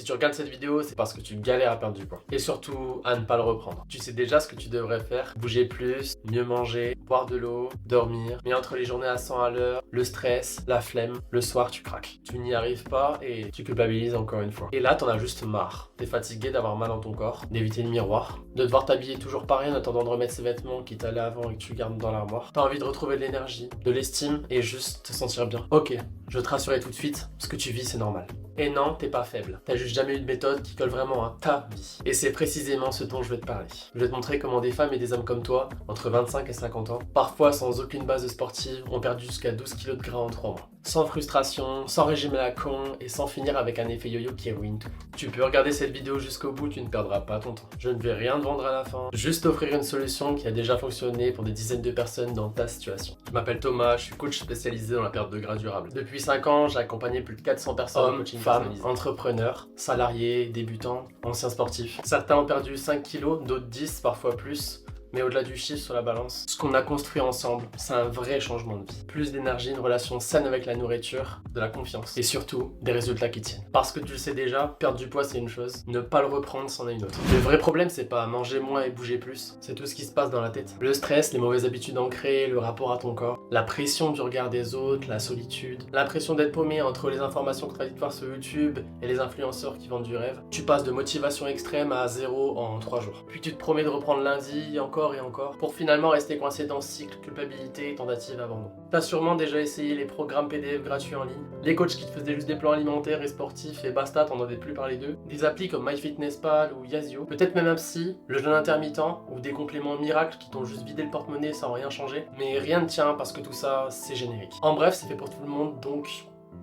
tu regardes cette vidéo, c'est parce que tu galères à perdre du poids. Et surtout, à ne pas le reprendre. Tu sais déjà ce que tu devrais faire. Bouger plus, mieux manger, boire de l'eau, dormir. Mais entre les journées à 100 à l'heure, le stress, la flemme, le soir tu craques. Tu n'y arrives pas et tu culpabilises encore une fois. Et là, t'en as juste marre. T'es fatigué d'avoir mal dans ton corps, d'éviter le miroir, de devoir t'habiller toujours pareil en attendant de remettre ces vêtements qui t'allaient avant et que tu gardes dans l'armoire. T'as envie de retrouver de l'énergie, de l'estime et juste te sentir bien. Ok, je vais te rassurer tout de suite, ce que tu vis c'est normal. Et non, t'es pas faible. T'as juste jamais eu de méthode qui colle vraiment à ta vie. Et c'est précisément ce dont je vais te parler. Je vais te montrer comment des femmes et des hommes comme toi, entre 25 et 50 ans, parfois sans aucune base sportive, ont perdu jusqu'à 12 kg de gras en 3 mois. Sans frustration, sans régime à la con et sans finir avec un effet yo-yo qui ruine tout. Tu peux regarder cette vidéo jusqu'au bout, tu ne perdras pas ton temps. Je ne vais rien te vendre à la fin, juste offrir une solution qui a déjà fonctionné pour des dizaines de personnes dans ta situation. Je m'appelle Thomas, je suis coach spécialisé dans la perte de gras durable. Depuis 5 ans, j'ai accompagné plus de 400 personnes, hommes, femmes, entrepreneurs, salariés, débutants, anciens sportifs. Certains ont perdu 5 kilos, d'autres 10, parfois plus. Mais au-delà du chiffre sur la balance, ce qu'on a construit ensemble, c'est un vrai changement de vie. Plus d'énergie, une relation saine avec la nourriture, de la confiance et surtout des résultats qui tiennent. Parce que tu le sais déjà, perdre du poids c'est une chose, ne pas le reprendre c'en est une autre. Le vrai problème c'est pas manger moins et bouger plus, c'est tout ce qui se passe dans la tête. Le stress, les mauvaises habitudes ancrées, le rapport à ton corps, la pression du regard des autres, la solitude, l'impression d'être paumé entre les informations contradictoires sur YouTube et les influenceurs qui vendent du rêve. Tu passes de motivation extrême à 0 en 3 jours. Puis tu te promets de reprendre lundi, encore et encore, pour finalement rester coincé dans ce cycle culpabilité, tentative, abandon. T'as sûrement déjà essayé les programmes PDF gratuits en ligne, les coachs qui te faisaient juste des plans alimentaires et sportifs et basta, t'en avais plus parlé d'eux, des applis comme MyFitnessPal ou Yazio, peut-être même un psy, le jeûne intermittent ou des compléments miracles qui t'ont juste vidé le porte-monnaie sans rien changer, mais rien ne tient parce que tout ça, c'est générique. En bref, c'est fait pour tout le monde, donc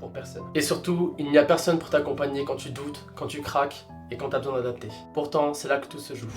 pour personne. Et surtout, il n'y a personne pour t'accompagner quand tu doutes, quand tu craques, et quand tu as besoin d'adapter. Pourtant, c'est là que tout se joue.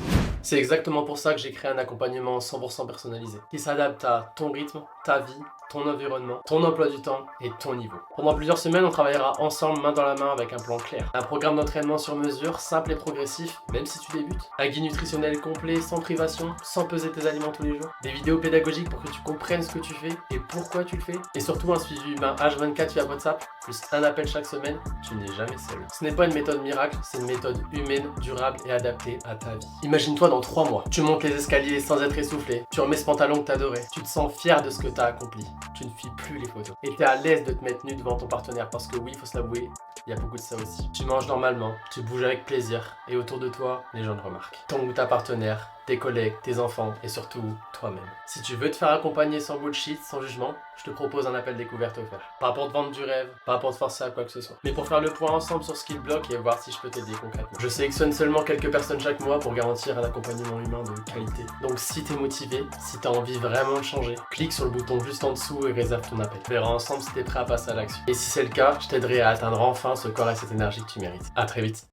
C'est exactement pour ça que j'ai créé un accompagnement 100% personnalisé, qui s'adapte à ton rythme, ta vie, ton environnement, ton emploi du temps et ton niveau. Pendant plusieurs semaines, on travaillera ensemble main dans la main avec un plan clair. Un programme d'entraînement sur mesure, simple et progressif, même si tu débutes. Un guide nutritionnel complet, sans privation, sans peser tes aliments tous les jours. Des vidéos pédagogiques pour que tu comprennes ce que tu fais et pourquoi tu le fais. Et surtout un suivi humain H24 via WhatsApp, plus un appel chaque semaine, tu n'es jamais seul. Ce n'est pas une méthode miracle, c'est une méthode humaine, durable et adaptée à ta vie. Imagine-toi dans 3 mois, tu montes les escaliers sans être essoufflé, tu remets ce pantalon que t'adorais, tu te sens fier de ce que t'as accompli, tu ne files plus les photos. Et t'es à l'aise de te mettre nu devant ton partenaire parce que oui, faut se l'avouer, il y a beaucoup de ça aussi. Tu manges normalement, tu bouges avec plaisir et autour de toi, les gens le remarquent. Ton ou ta partenaire, tes collègues, tes enfants et surtout toi-même. Si tu veux te faire accompagner sans bullshit, sans jugement, je te propose un appel découverte offert. Pas pour te vendre du rêve, pas pour te forcer à quoi que ce soit, mais pour faire le point ensemble sur ce qui te bloque et voir si je peux t'aider concrètement. Je sélectionne seulement quelques personnes chaque mois pour garantir un accompagnement humain de qualité. Donc si t'es motivé, si t'as envie vraiment de changer, clique sur le bouton juste en dessous et réserve ton appel. On verra ensemble si t'es prêt à passer à l'action. Et si c'est le cas, je t'aiderai à atteindre enfin ce corps et cette énergie que tu mérites. À très vite.